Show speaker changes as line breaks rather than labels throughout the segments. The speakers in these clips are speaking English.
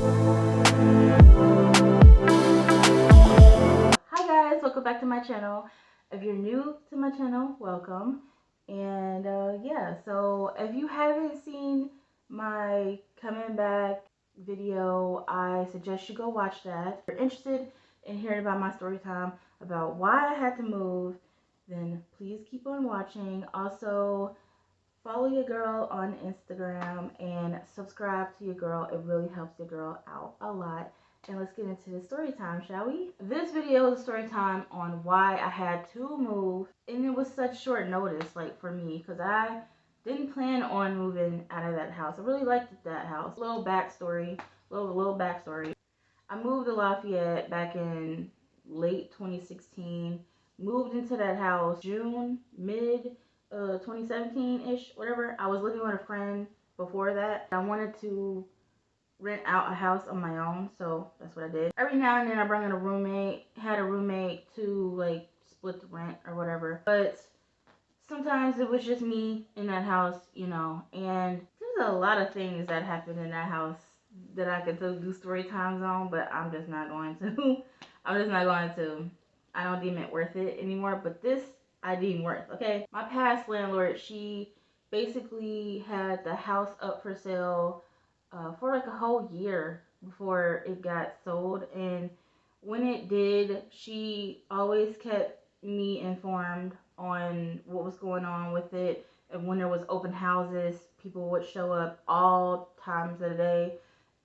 Hi guys, welcome back to my channel. If you're new to my channel, welcome. And yeah, so if you haven't seen my coming back video, I suggest you go watch that. If you're interested in hearing about my story time, about why I had to move, then please keep on watching. Also, follow your girl on Instagram and subscribe to your girl. It really helps your girl out a lot. And let's get into the story time, shall we? This video is a story time on why I had to move. And it was such short notice, like, for me, because I didn't plan on moving out of that house. I really liked that house. Little backstory. I moved to Lafayette back in late 2016. Moved into that house June, mid 2017-ish, whatever. I was living with a friend before that. I wanted to rent out a house on my own, so that's what I did. Every now and then I brought in a roommate, had a roommate to like split the rent or whatever. But sometimes it was just me in that house, you know, and there's a lot of things that happened in that house that I could do story times on, but I'm just not going to. I don't deem it worth it anymore, but this I deem worth, okay? My past landlord, she basically had the house up for sale for like a whole year before it got sold, and when it did, she always kept me informed on what was going on with it. And when there was open houses, people would show up all times of the day,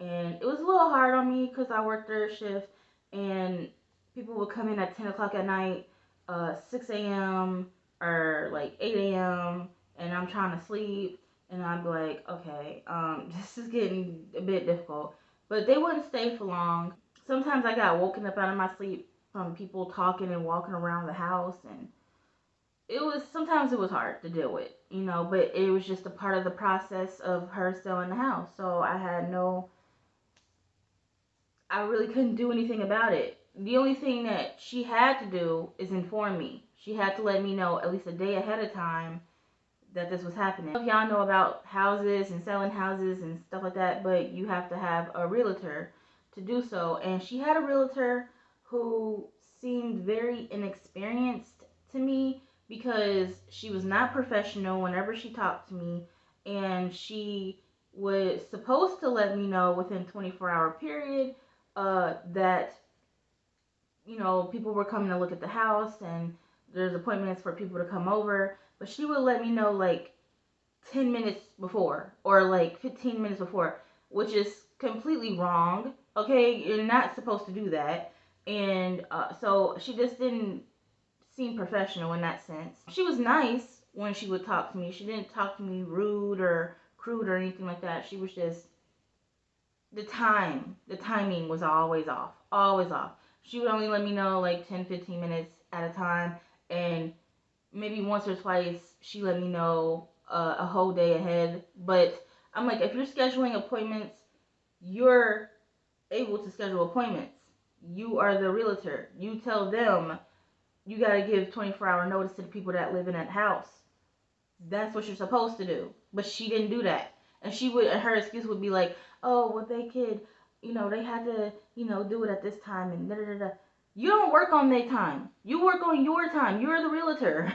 and it was a little hard on me because I worked third shift, and people would come in at 10 o'clock at night, 6 a.m. or like 8 a.m. and I'm trying to sleep, and I'd be like, okay, this is getting a bit difficult. But they wouldn't stay for long. Sometimes I got woken up out of my sleep from people talking and walking around the house, and sometimes it was hard to deal with, you know, but it was just a part of the process of her selling the house. So I really couldn't do anything about it. The only thing that she had to do is inform me. She had to let me know at least a day ahead of time that this was happening. If y'all know about houses and selling houses and stuff like that, but you have to have a realtor to do so. And she had a realtor who seemed very inexperienced to me because she was not professional whenever she talked to me, and she was supposed to let me know within 24-hour period that, you know, people were coming to look at the house and there's appointments for people to come over, but she would let me know like 10 minutes before or like 15 minutes before, which is completely wrong. Okay, you're not supposed to do that. And so she just didn't seem professional in that sense. She was nice when she would talk to me. She didn't talk to me rude or crude or anything like that. She was just, the timing was always off. Always off. She would only let me know like 10, 15 minutes at a time, and maybe once or twice she let me know a whole day ahead. But I'm like, if you're scheduling appointments, you're able to schedule appointments. You are the realtor. You tell them you got to give 24-hour notice to the people that live in that house. That's what you're supposed to do. But she didn't do that. And her excuse would be like, oh, well, they could, you know, they had to, you know, do it at this time and da da da da. You don't work on their time. You work on your time. You're the realtor.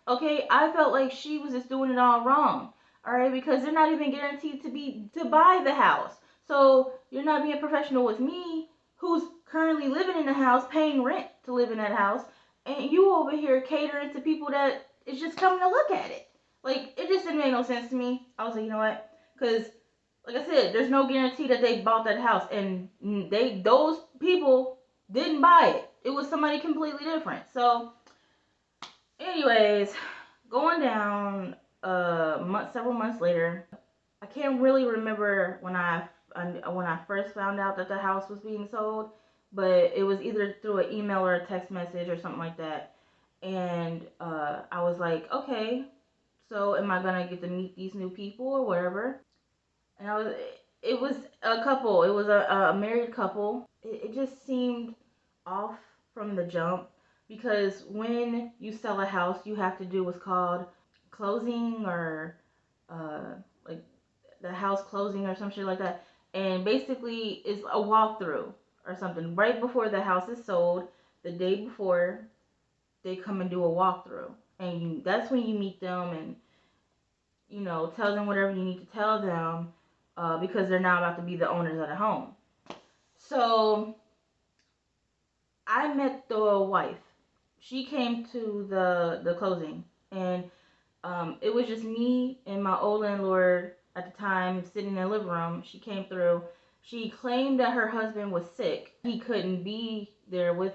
Okay? I felt like she was just doing it all wrong. All right? Because they're not even guaranteed to buy the house. So you're not being professional with me, who's currently living in the house, paying rent to live in that house, and you over here catering to people that is just coming to look at it. Like, it just didn't make no sense to me. I was like, you know what? Because, like I said, there's no guarantee that they bought that house, and those people didn't buy it. It was somebody completely different. So, anyways, going down several months later, I can't really remember when I first found out that the house was being sold, but it was either through an email or a text message or something like that. And I was like, okay, so am I gonna get to meet these new people or whatever? And it was a couple. It was a married couple. It just seemed off from the jump, because when you sell a house, you have to do what's called closing, or like the house closing or some shit like that. and basically it's a walkthrough or something. Right before the house is sold, the day before, they come and do a walkthrough, and that's when you meet them and tell them whatever you need to tell them, because they're now about to be the owners of the home. So I met the wife. She came to the closing, and it was just me and my old landlord at the time sitting in the living room. She came through. She claimed that her husband was sick. He couldn't be there with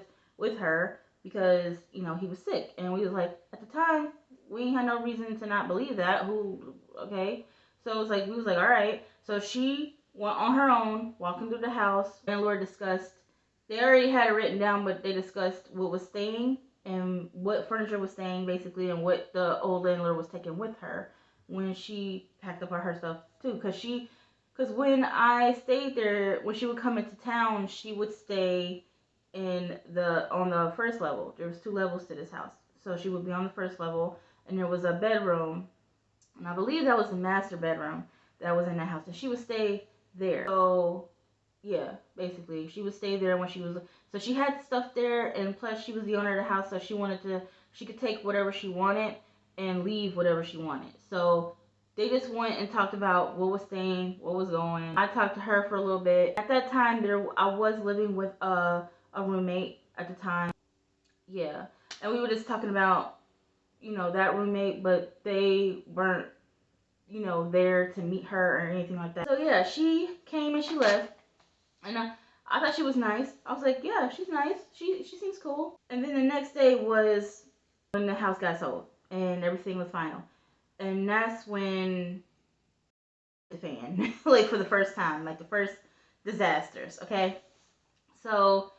her because he was sick, and we was like, at the time we ain't had no reason to not believe that. Okay, so it was like, we was like, all right. So she went on her own, walking through the house. Landlord discussed. They already had it written down, but they discussed what was staying and what furniture was staying, basically, and what the old landlord was taking with her when she packed up all her stuff too. Because when I stayed there, when she would come into town, she would stay on the first level. There was 2 levels to this house, so she would be on the first level, and there was a bedroom, and I believe that was the master bedroom that was in the house, and she would stay there. So yeah, basically, she would stay there when she was. So she had stuff there, and plus she was the owner of the house, so she could take whatever she wanted and leave whatever she wanted. So they just went and talked about what was staying, what was going. I talked to her for a little bit. At that time, I was living with a roommate at the time. Yeah, and we were just talking about that roommate, but they weren't there to meet her or anything like that. So yeah, she came and she left. And I thought she was nice. I was like, yeah, she's nice. She seems cool. And then the next day was when the house got sold and everything was final. And that's when the fan, like for the first time, like the first disasters. Okay, so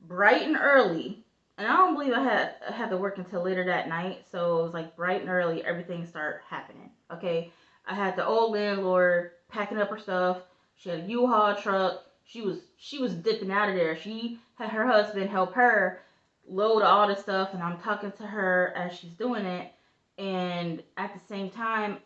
bright and early, and I don't believe I had to work until later that night. So it was like bright and early, everything started happening. Okay, I had the old landlord packing up her stuff. She had a U-Haul truck. She was dipping out of there. She had her husband help her load all the stuff, and I'm talking to her as she's doing it. And at the same time,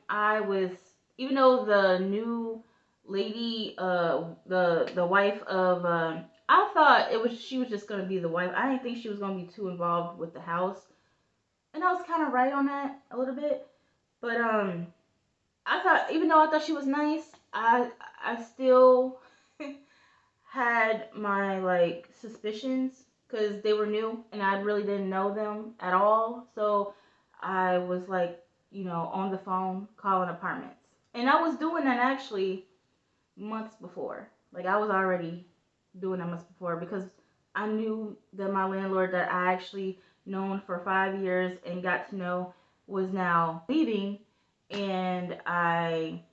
even though the new lady, the wife of, I thought she was just gonna be the wife. I didn't think she was gonna be too involved with the house, and I was kind of right on that a little bit. But I thought, even though I thought she was nice, I still had my like suspicions because they were new and I really didn't know them at all. So I was like, on the phone calling apartments, and I was doing that actually months before. Like I was already doing that months before because I knew that my landlord that I actually known for 5 years and got to know was now leaving, and I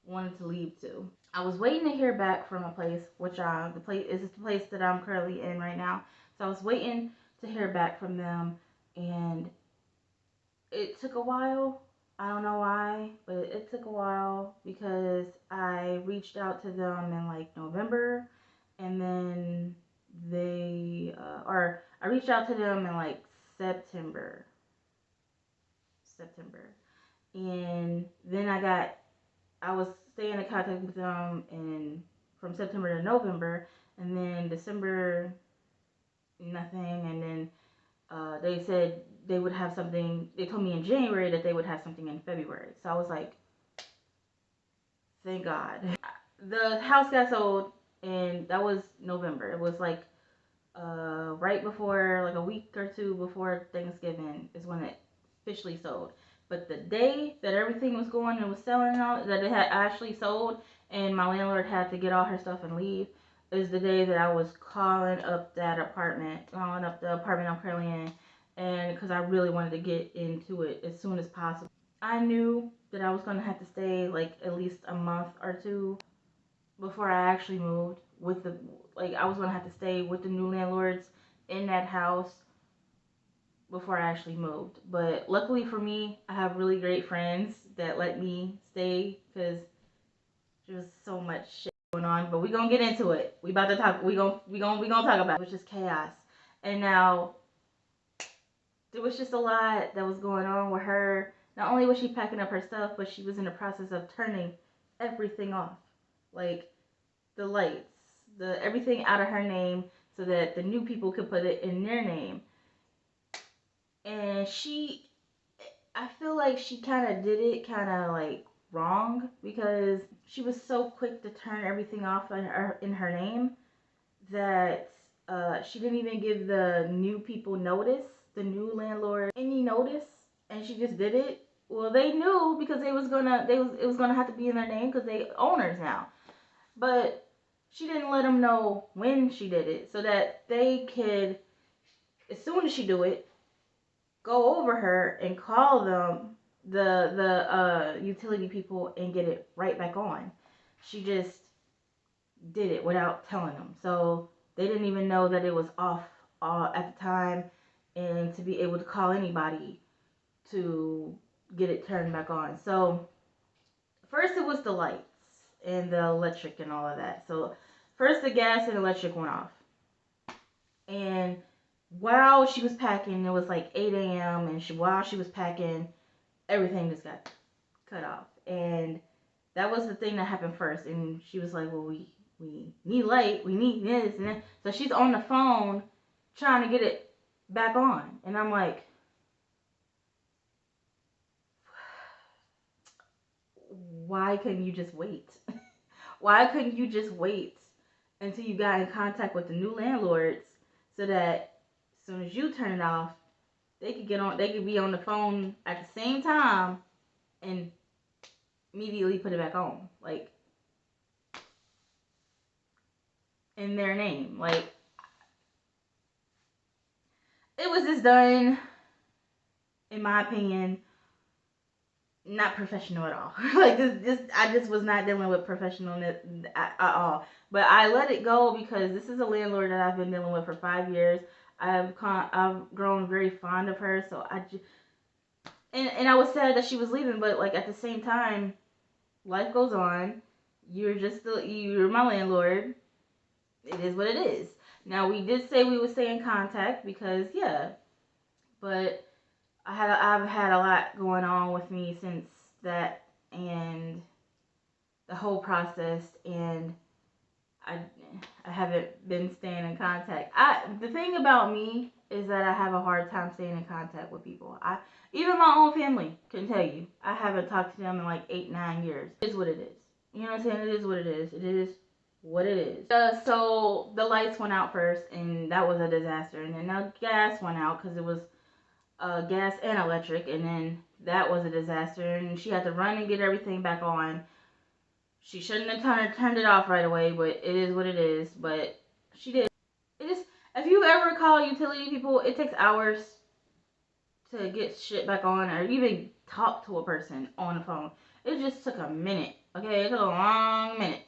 wanted to leave too. I was waiting to hear back from a place, which the place is the place that I'm currently in right now. So I was waiting to hear back from them, and it took a while. I don't know why, but it took a while because I reached out to them in like November, and then or I reached out to them in like September, and then I was staying in contact with them from September to November, and then December nothing, and then they said they would have something. They told me in January that they would have something in February. So I was like, thank God. The house got sold, and that was November. It was like right before, like a week or two before Thanksgiving is when it officially sold. But the day that everything was going and was selling and all, that it had actually sold, and my landlord had to get all her stuff and leave, is the day that I was calling up the apartment I'm currently in, and because I really wanted to get into it as soon as possible. I knew that I was going to have to stay like at least a month or two before I actually moved I was going to have to stay with the new landlords in that house before I actually moved. But luckily for me, I have really great friends that let me stay because there's so much shit going on. But we gonna get into it. We about to talk. We gonna talk about it. It was just chaos. And now there was just a lot that was going on with her. Not only was she packing up her stuff, but she was in the process of turning everything off. Like the lights, the everything out of her name so that the new people could put it in their name. And I feel like she kind of did it kind of like wrong because she was so quick to turn everything off in her name that she didn't even give the new people notice, the new landlord any notice, and she just did it. Well, they knew because it was gonna have to be in their name because they owners now, but she didn't let them know when she did it so that they could, as soon as she do it, go over her and call them the utility people and get it right back on. She just did it without telling them, so they didn't even know that it was off at the time, and to be able to call anybody to get it turned back on. So first it was the lights and the electric and all of that. So first the gas and electric went off, and while she was packing, it was like 8 a.m. and while she was packing, everything just got cut off. And that was the thing that happened first. And she was like, well, we need light, we need this and that. So she's on the phone trying to get it back on. And I'm like, why couldn't you just wait? Why couldn't you just wait until you got in contact with the new landlords so that as soon as you turn it off, they could be on the phone at the same time and immediately put it back on, like in their name. Like, it was just done, in my opinion, not professional at all. Like, I just was not dealing with professionalness at all. But I let it go because this is a landlord that I've been dealing with for 5 years. I've grown very fond of her, so I just, and I was sad that she was leaving, but like at the same time, life goes on. You're my landlord. It is what it is. Now, we did say we would stay in contact because, yeah, but I've had a lot going on with me since that and the whole process, and I haven't been staying in contact. The thing about me is that I have a hard time staying in contact with people. Even my own family can tell you I haven't talked to them in like 8-9 years. It is what it is. You know what I'm saying? It is what it is. It is what it is. So the lights went out first, and that was a disaster. And then the gas went out because it was gas and electric, and then that was a disaster. And she had to run and get everything back on. She shouldn't have turned it off right away, but it is what it is. But she did. It is. If you ever call utility people, it takes hours to get shit back on, or even talk to a person on the phone. It just took a minute. Okay, it took a long minute.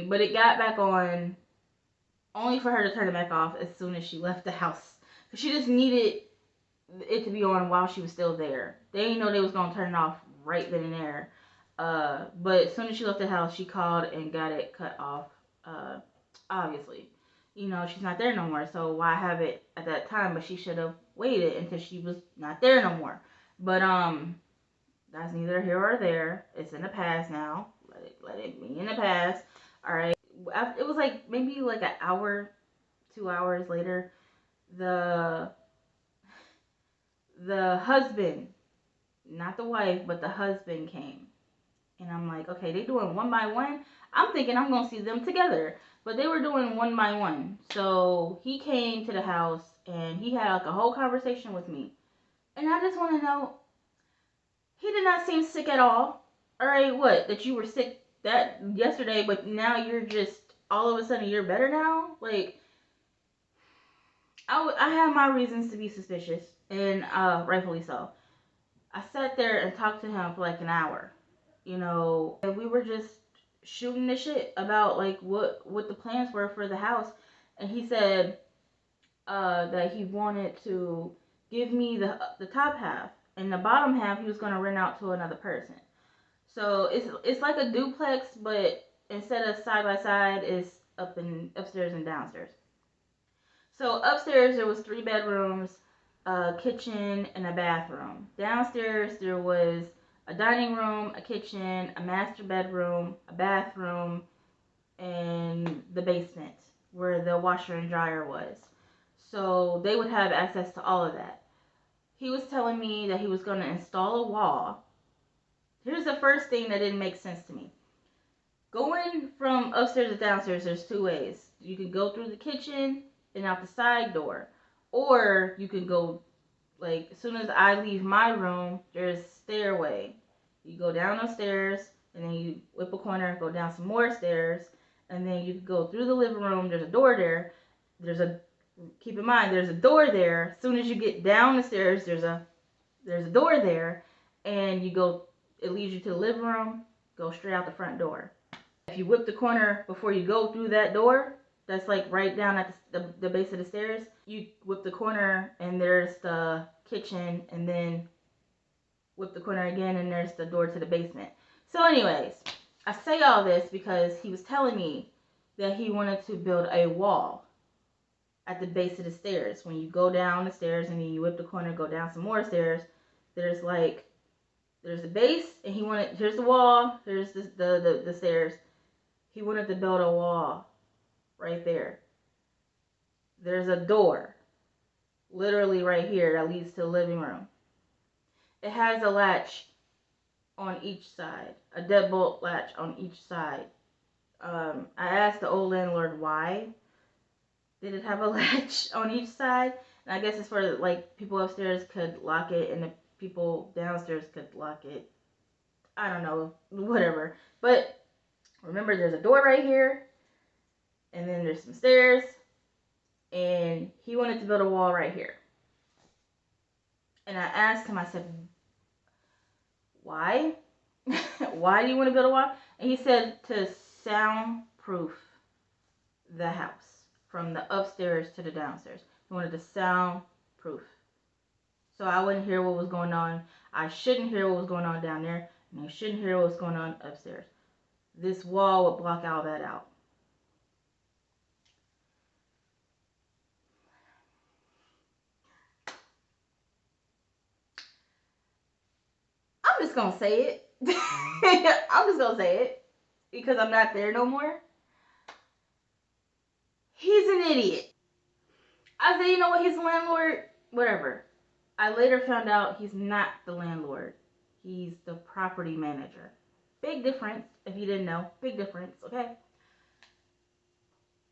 But it got back on only for her to turn it back off as soon as she left the house. Cause she just needed it to be on while she was still there. They didn't know they was gonna turn it off right then and there. But as soon as she left the house, she called and got it cut off. Obviously, you know, she's not there no more. So why have it at that time? But she should have waited until she was not there no more. But that's neither here or there. It's in the past now. Let it be in the past. All right. It was like maybe like an hour, 2 hours later, the husband, not the wife, but the husband came. And I'm like, okay, they doing one by one. I'm thinking I'm gonna see them together, but they were doing one by one. So he came to the house and he had like a whole conversation with me. And I just want to know, he did not seem sick at all. All right, what? That you were sick that yesterday, but now you're just all of a sudden you're better now? Like, I have my reasons to be suspicious, and rightfully so. I sat there and talked to him for like an hour, you know, and we were just shooting the shit about like what the plans were for the house, and he said that he wanted to give me the top half, and the bottom half he was gonna rent out to another person. So it's like a duplex, but instead of side by side, it's upstairs and downstairs. So upstairs there was 3 bedrooms, a kitchen, and a bathroom. Downstairs there was a dining room, a kitchen, a master bedroom, a bathroom, and the basement where the washer and dryer was. So they would have access to all of that. He was telling me that he was going to install a wall. Here's the first thing that didn't make sense to me. Going from upstairs to downstairs, there's two ways. You can go through the kitchen and out the side door. Or you can go, like, as soon as I leave my room, there's a stairway. You go down those stairs, and then you whip a corner, go down some more stairs, and then you can go through the living room. There's a door there. Keep in mind, there's a door there. As soon as you get down the stairs, there's a door there, and it leads you to the living room. Go straight out the front door. If you whip the corner before you go through that door, that's like right down at the base of the stairs, you whip the corner and there's the kitchen, and then whip the corner again and there's the door to the basement. So anyways, I say all this because he was telling me that he wanted to build a wall at the base of the stairs. When you go down the stairs and then you whip the corner, go down some more stairs, there's the base, and here's the wall, here's the stairs. He wanted to build a wall right there. There's a door, literally right here, that leads to the living room. It has a latch on each side, a deadbolt latch on each side. I asked the old landlord why did it have a latch on each side, and I guess it's for, like, people upstairs could lock it and the people downstairs could lock it. I don't know, whatever. But remember, there's a door right here, and then there's some stairs, and he wanted to build a wall right here. And I asked him, I said, why? Why do you want to build a wall? And he said to soundproof the house from the upstairs to the downstairs. He wanted to soundproof. So I wouldn't hear what was going on. I shouldn't hear what was going on down there, and I shouldn't hear what was going on upstairs. This wall would block all that out. I'm just going to say it. I'm just going to say it because I'm not there no more. He's an idiot. I said, you know what, he's the landlord, whatever. I later found out he's not the landlord. He's the property manager. Big difference, if you didn't know. Big difference, okay?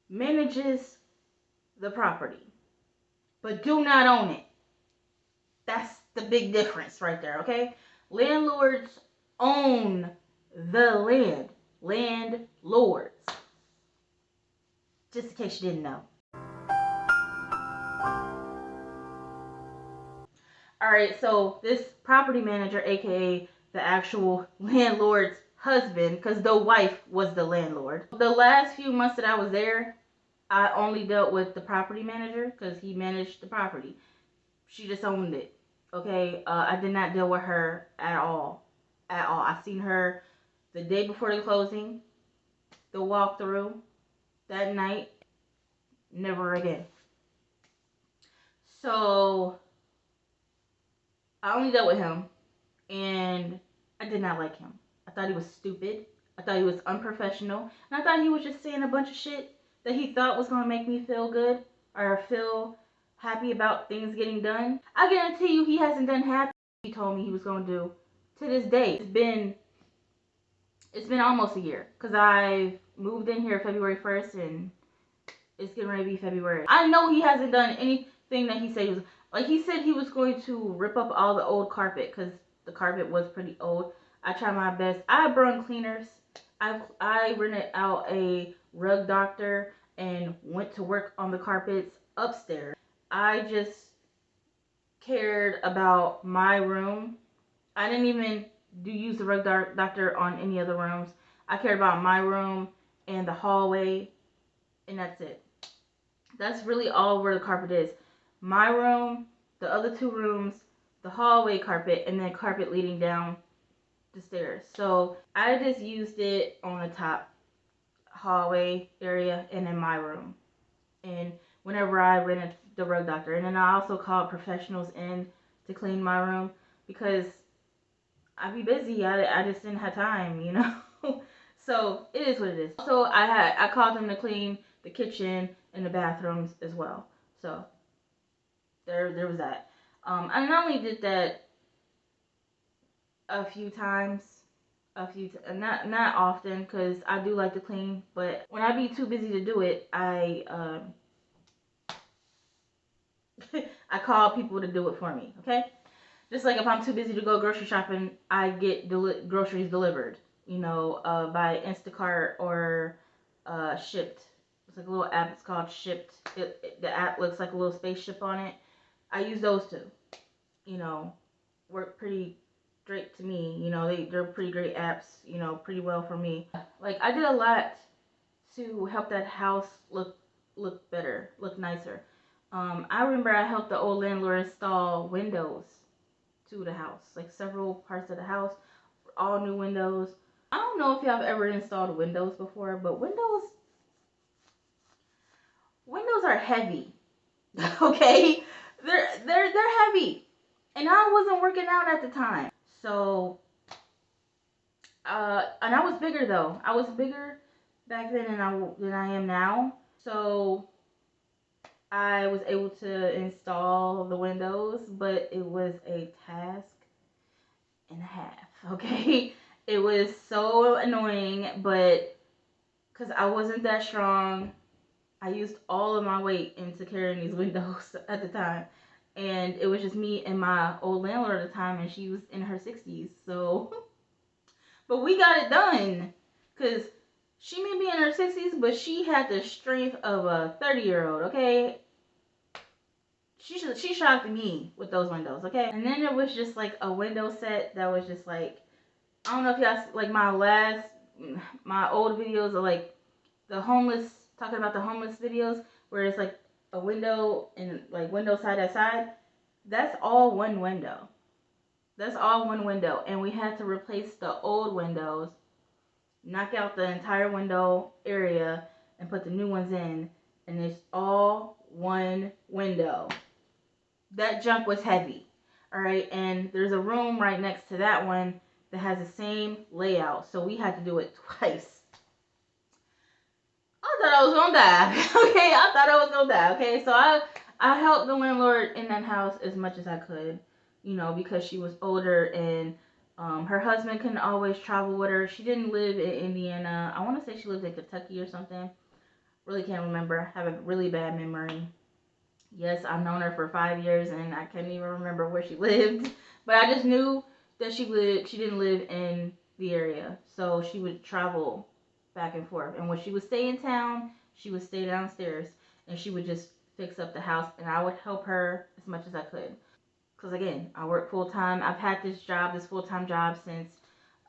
Manages the property, but do not own it. That's the big difference right there, okay? Landlords own the land. Landlords. Just in case you didn't know. Alright, so this property manager, aka the actual landlord's husband, because the wife was the landlord. The last few months that I was there, I only dealt with the property manager because he managed the property. She just owned it. Okay, I did not deal with her at all. At all. I seen her the day before the closing, the walkthrough, that night, never again. So I only dealt with him, and I did not like him. I thought he was stupid. I thought he was unprofessional. And I thought he was just saying a bunch of shit that he thought was going to make me feel good or feel happy about things getting done. I guarantee you he hasn't done half he told me he was going to do to this day. It's been almost a year because I moved in here February 1st and it's getting ready to be February. I know he hasn't done anything that he said he was. Like, he said he was going to rip up all the old carpet because the carpet was pretty old. I tried my best. I brought cleaners. I rented out a rug doctor and went to work on the carpets upstairs. I just cared about my room. I didn't even use the rug doctor on any other rooms. I cared about my room and the hallway, and that's it. That's really all where the carpet is. My room, the other two rooms, the hallway carpet, and then carpet leading down the stairs. So I just used it on the top hallway area and in my room. And whenever I rented the rug doctor. And then I also called professionals in to clean my room because I'd be busy. I just didn't have time, you know. So it is what it is. So I called them to clean the kitchen and the bathrooms as well. So there was that. I not only did that a few times, not often, because I do like to clean, but when I be too busy to do it, I call people to do it for me. Okay, just like if I'm too busy to go grocery shopping, I get groceries delivered, by Instacart or Shipped. It's like a little app. It's called Shipped. The app looks like a little spaceship on it. I use those two. Work pretty great to me. They're pretty great apps. Pretty well for me. Like I did a lot to help that house look better, look nicer. I remember I helped the old landlord install windows to the house, like several parts of the house, all new windows. I don't know if y'all have ever installed windows before, but windows are heavy. Okay, they're heavy, and I wasn't working out at the time, so and I was bigger though. I was bigger back then than I am now, so I was able to install the windows, but it was a task and a half. Okay, it was so annoying, but because I wasn't that strong, I used all of my weight into carrying these windows at the time. And it was just me and my old landlord at the time, and she was in her 60s. So, but we got it done. Because she may be in her 60s, but she had the strength of a 30-year-old, okay? She shocked me with those windows, okay? And then it was just like a window set that was just like, I don't know if y'all, like my old videos of like the homeless, talking about the homeless videos, where it's like a window and like window side by side. That's all one window. That's all one window. And we had to replace the old windows, knock out the entire window area, and put the new ones in. And it's all one window. That junk was heavy. Alright, and there's a room right next to that one that has the same layout. So we had to do it twice. I thought I was gonna die. Okay, I thought I was gonna die. Okay, so I helped the landlord in that house as much as I could, because she was older and her husband couldn't always travel with her. She didn't live in Indiana. I want to say she lived in Kentucky or something. Really can't remember. I have a really bad memory. Yes, I've known her for 5 years and I can't even remember where she lived. But I just knew that she didn't live in the area. So she would travel back and forth. And when she would stay in town, she would stay downstairs and she would just fix up the house and I would help her as much as I could. Because again, I work full time. I've had this full-time job since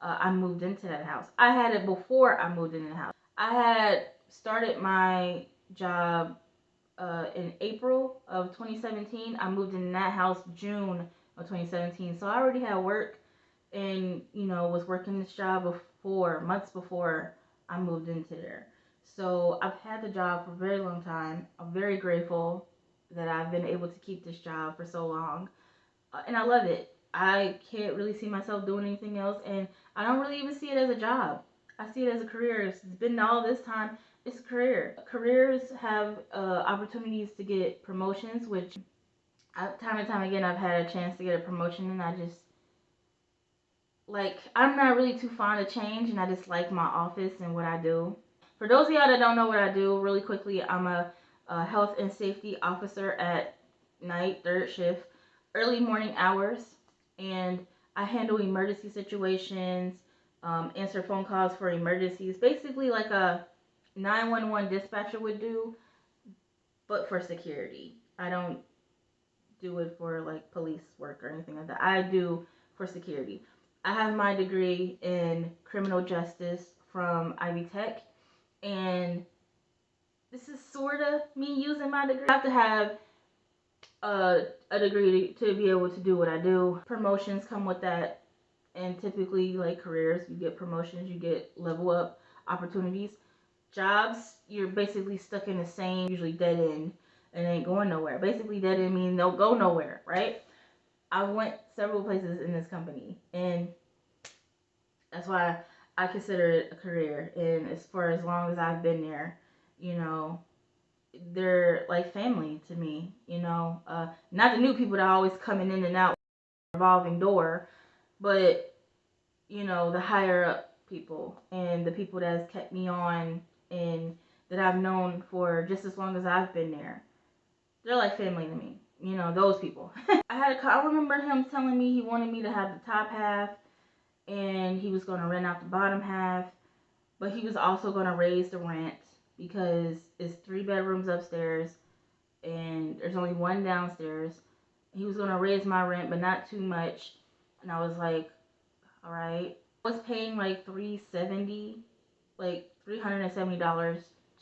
I moved into that house. I had it before I moved into the house. I had started my job in April of 2017. I moved in that house June of 2017. So I already had work and, was working this job months before I moved into there. So I've had the job for a very long time. I'm very grateful that I've been able to keep this job for so long. And I love it. I can't really see myself doing anything else. And I don't really even see it as a job. I see it as a career. It's been all this time. It's a career. Careers have opportunities to get promotions, which time and time again I've had a chance to get a promotion, and I just I'm not really too fond of change, and I just like my office and what I do. For those of y'all that don't know what I do, really quickly, I'm a health and safety officer at night, third shift, early morning hours, and I handle emergency situations, answer phone calls for emergencies, basically like a 911 dispatcher would do, but for security. I don't do it for like police work or anything like that. I do for security. I have my degree in criminal justice from Ivy Tech, and this is sort of me using my degree. I have to have a degree to be able to do what I do. Promotions come with that, and typically, like careers, you get promotions, you get level up opportunities. Jobs, you're basically stuck in the same, usually dead end, and ain't going nowhere. Basically, dead end means don't go nowhere, right? I went several places in this company, and that's why I consider it a career, and as far as long as I've been there, you know, they're like family to me. Not the new people that are always coming in and out, revolving door, but the higher up people and the people that has kept me on and that I've known for just as long as I've been there. They're like family to me. Those people. I remember him telling me he wanted me to have the top half and he was going to rent out the bottom half, but he was also going to raise the rent because it's 3 bedrooms upstairs and there's only one downstairs. He was going to raise my rent, but not too much. And I was like, all right. I was paying like $370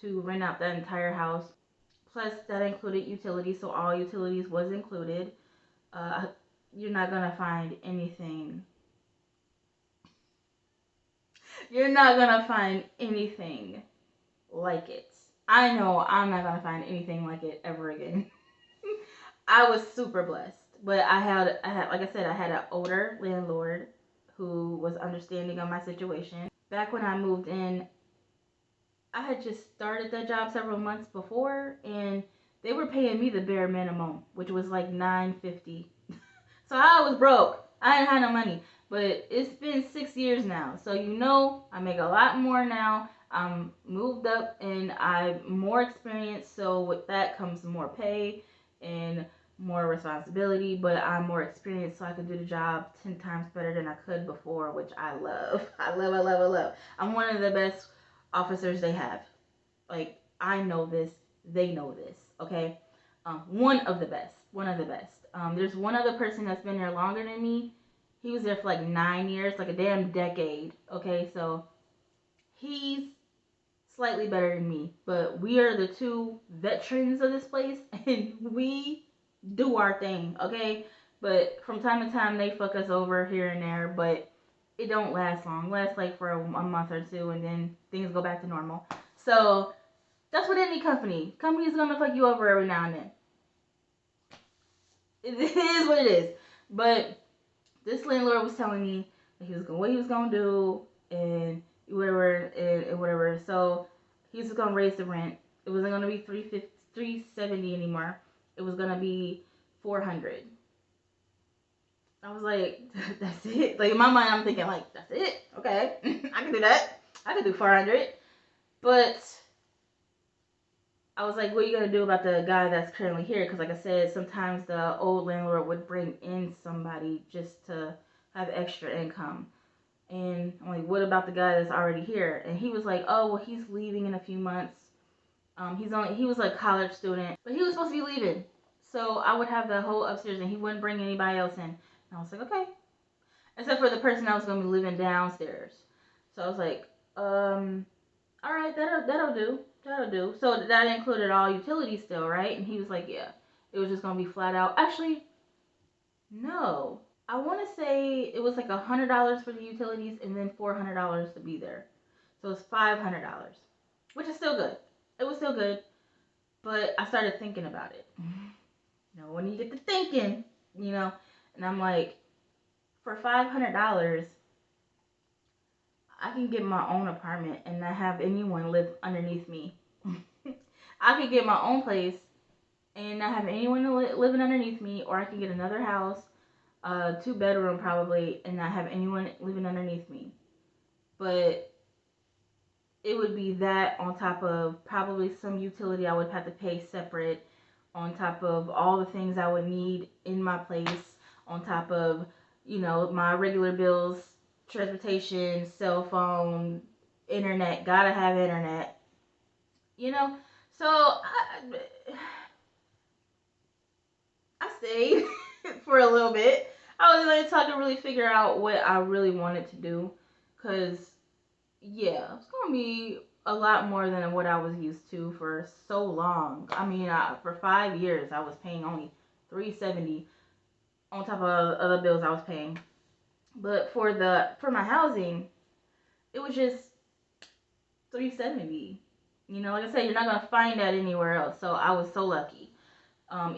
to rent out that entire house. Plus, that included utilities, so all utilities was included. Uh, you're not gonna find anything. You're not gonna find anything like it. I know I'm not gonna find anything like it ever again. I was super blessed, but like I said, I had an older landlord who was understanding of my situation. Back when I moved in, I had just started that job several months before, and they were paying me the bare minimum, which was like $9.50. So I was broke. I didn't have no money. But it's been 6 years now, so I make a lot more now. I'm moved up and I'm more experienced, so with that comes more pay and more responsibility, but I'm more experienced, so I can do the job 10 times better than I could before, which I love. I love, I love, I love. I'm one of the best officers they have. Like, I know this, they know this, okay? One of the best. There's one other person that's been there longer than me. He was there for like 9 years, like a damn decade, okay? So he's slightly better than me, but we are the two veterans of this place, and we do our thing, okay? But from time to time, they fuck us over here and there, but it don't last long. It lasts like for a month or two, and then things go back to normal. So that's what any company. Company's gonna fuck you over every now and then. It is what it is. But this landlord was telling me what he was gonna do and whatever. So he was gonna raise the rent. It wasn't gonna be $370 anymore. It was gonna be $400. I was like, that's it. Like in my mind, I'm thinking like, that's it. Okay, I can do that. I can do $400. But I was like, what are you going to do about the guy that's currently here? Because like I said, sometimes the old landlord would bring in somebody just to have extra income. And I'm like, what about the guy that's already here? And he was like, oh, well, he's leaving in a few months. He was like a college student, but he was supposed to be leaving. So I would have the whole upstairs and he wouldn't bring anybody else in. And I was like, okay. Except for the person that was going to be living downstairs. So I was like, all right, that'll do. That'll do. So that included all utilities still, right? And he was like, yeah. It was just gonna be flat out. Actually, no. I want to say it was like $100 for the utilities and then $400 to be there. So it's $500, which is still good. It was still good, but I started thinking about it. When you get to thinking, and I'm like, for $500, I can get my own apartment and not have anyone live underneath me. I could get my own place and not have anyone living underneath me, or I could get another house, 2-bedroom probably, and not have anyone living underneath me. But it would be that on top of probably some utility I would have to pay separate, on top of all the things I would need in my place, on top of, my regular bills, transportation, cell phone, internet, gotta have internet, so I stayed for a little bit. I was like, until I could really figure out what I really wanted to do, because yeah, it's gonna be a lot more than what I was used to for so long. I mean, for 5 years I was paying only $370 on top of other bills I was paying. But for my housing, it was just $370. Like I said, you're not gonna find that anywhere else. So I was so lucky.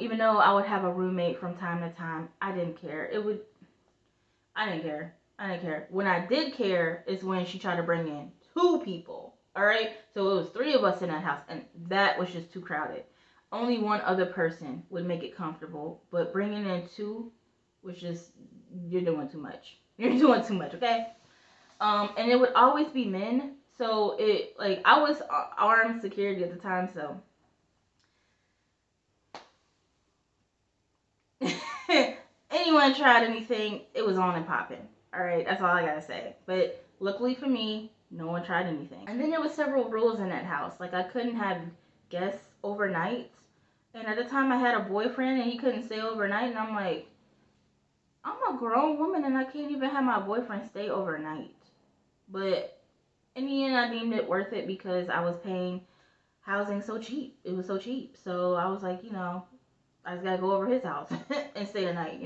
Even though I would have a roommate from time to time, I didn't care. I didn't care. I didn't care. When I did care is when she tried to bring in 2 people. All right, so it was 3 of us in that house, and that was just too crowded. Only one other person would make it comfortable, but bringing in 2 was just, you're doing too much. You're doing too much, okay? And it would always be men. So it, like, I was armed security at the time, so anyone tried anything, it was on and popping. All right, that's all I gotta say. But luckily for me, no one tried anything. And then there was several rules in that house. Like, I couldn't have guests overnight. And at the time, I had a boyfriend, and he couldn't stay overnight. And I'm like, I'm a grown woman, and I can't even have my boyfriend stay overnight. But in the end, I deemed it worth it because I was paying housing so cheap. It was so cheap. So I was like, I just gotta go over his house and stay the night.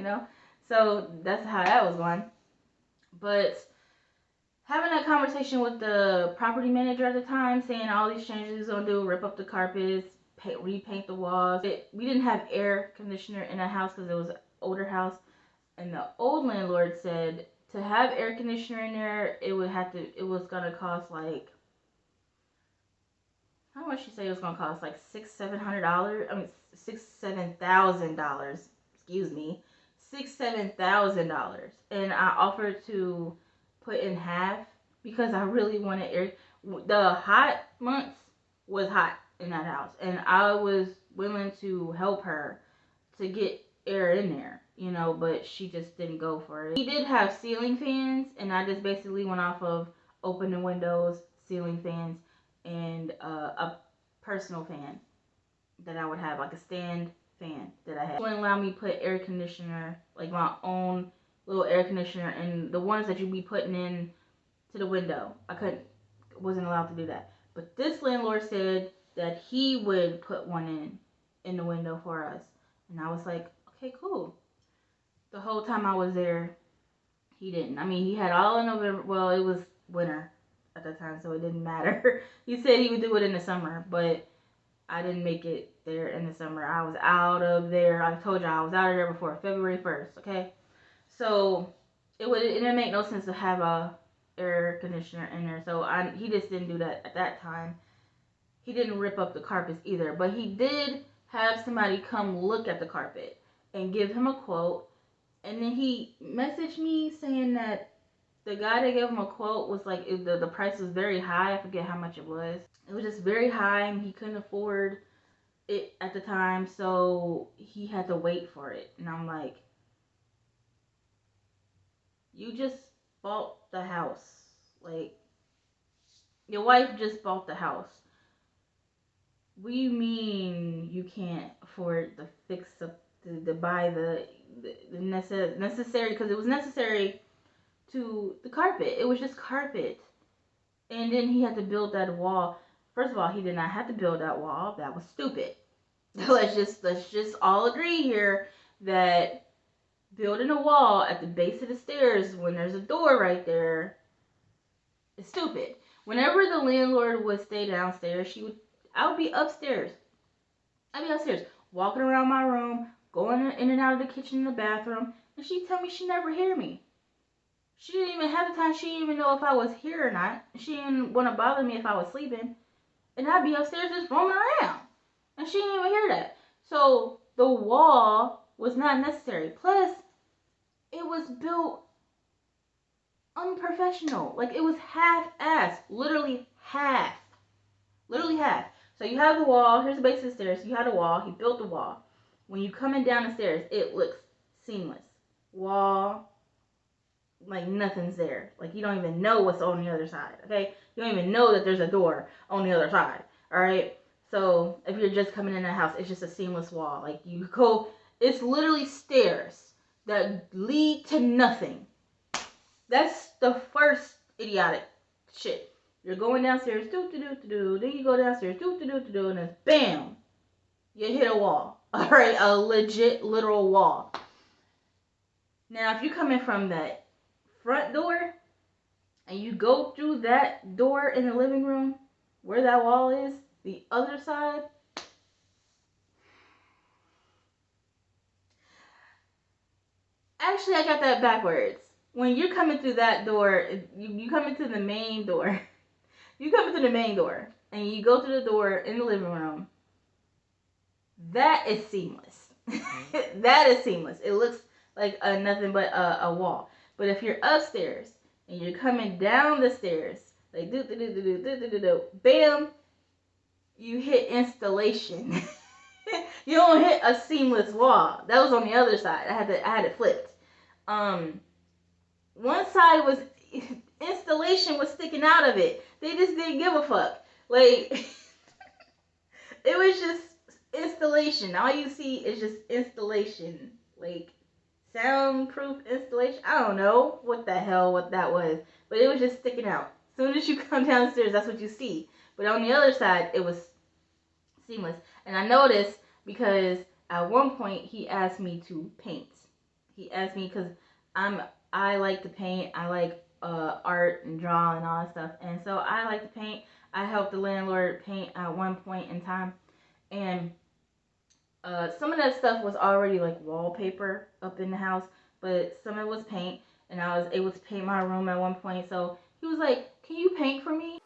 So that's how that was going. But having that conversation with the property manager at the time, saying all these changes he was gonna do, rip up the carpets, repaint the walls. We didn't have air conditioner in that house because it was an older house, and the old landlord said to have air conditioner in there, it was gonna cost like, how much she say it was gonna cost? Like $600-700. I mean, $7,000. Excuse me, $7,000. And I offered to put in half because I really wanted air. The hot months was hot in that house, and I was willing to help her to get air in there, but she just didn't go for it. He did have ceiling fans, and I just basically went off of opening windows, ceiling fans, and a personal fan that I would have, like a stand fan that I had. It wouldn't allow me to put air conditioner, like my own little air conditioner, and the ones that you'd be putting in to the window. Wasn't allowed to do that. But this landlord said that he would put one in the window for us. And I was like, okay, cool. The whole time I was there, he didn't. I mean, he had all in November. Well, it was winter at the time, so it didn't matter. He said he would do it in the summer, but I didn't make it there in the summer. I was out of there. I told you I was out of there before February 1st, okay? So it didn't make no sense to have a air conditioner in there. So he just didn't do that at that time. He didn't rip up the carpets either, but he did have somebody come look at the carpet and give him a quote. And then he messaged me saying that the guy that gave him a quote was like, the price was very high. I forget how much it was. It was just very high, and he couldn't afford it at the time, so he had to wait for it. And I'm like, you just bought the house. Like, your wife just bought the house. What do you mean you can't afford to fix up, to buy the necessary, because it was necessary to the carpet. It was just carpet. And then he had to build that wall. First of all, he did not have to build that wall. That was stupid. Let's just all agree here that building a wall at the base of the stairs when there's a door right there is stupid. Whenever the landlord would stay downstairs, I would be upstairs. I'd be upstairs, walking around my room, going in and out of the kitchen and the bathroom, and she'd tell me she never hear me. She didn't even have the time. She didn't even know if I was here or not. She didn't want to bother me if I was sleeping. And I'd be upstairs just roaming around. And she didn't even hear that. So the wall was not necessary. Plus, it was built unprofessional. Like, it was half-assed. Literally half. Literally half. So you have the wall. Here's the base of the stairs. You have the wall. He built the wall. When you come in down the stairs, it looks seamless. Wall, like nothing's there. Like, you don't even know what's on the other side, okay? You don't even know that there's a door on the other side, all right? So if you're just coming in the house, it's just a seamless wall. Like, you go, it's literally stairs that lead to nothing. That's the first idiotic shit. You're going downstairs, do-do-do-do-do, then you go downstairs, do-do-do-do-do, and then bam, you hit a wall, all right? A legit, literal wall. Now, if you come in from that front door and you go through that door in the living room where that wall is, the other side, actually I got that backwards. when you're coming through that door, you come into the main door. You come into the main door and you go through the door in the living room. That is seamless. That is seamless. It looks like nothing but a wall. But if you're upstairs and you're coming down the stairs, like bam, you hit installation. You don't hit a seamless wall. That was on the other side. I had it flipped. One side was installation was sticking out of it. They just didn't give a fuck. Like it was just installation. All you see is just installation. Like soundproof installation. I don't know what that was. But it was just sticking out. As soon as you come downstairs, that's what you see. But on the other side, it was seamless. And I noticed because at one point he asked me to paint. He asked me because I like to paint. I like art and draw and all that stuff. And so I like to paint. I helped the landlord paint at one point in time. And some of that stuff was already like wallpaper up in the house, but some of it was paint. And I was able to paint my room at one point. So he was like, "Can you paint for me?"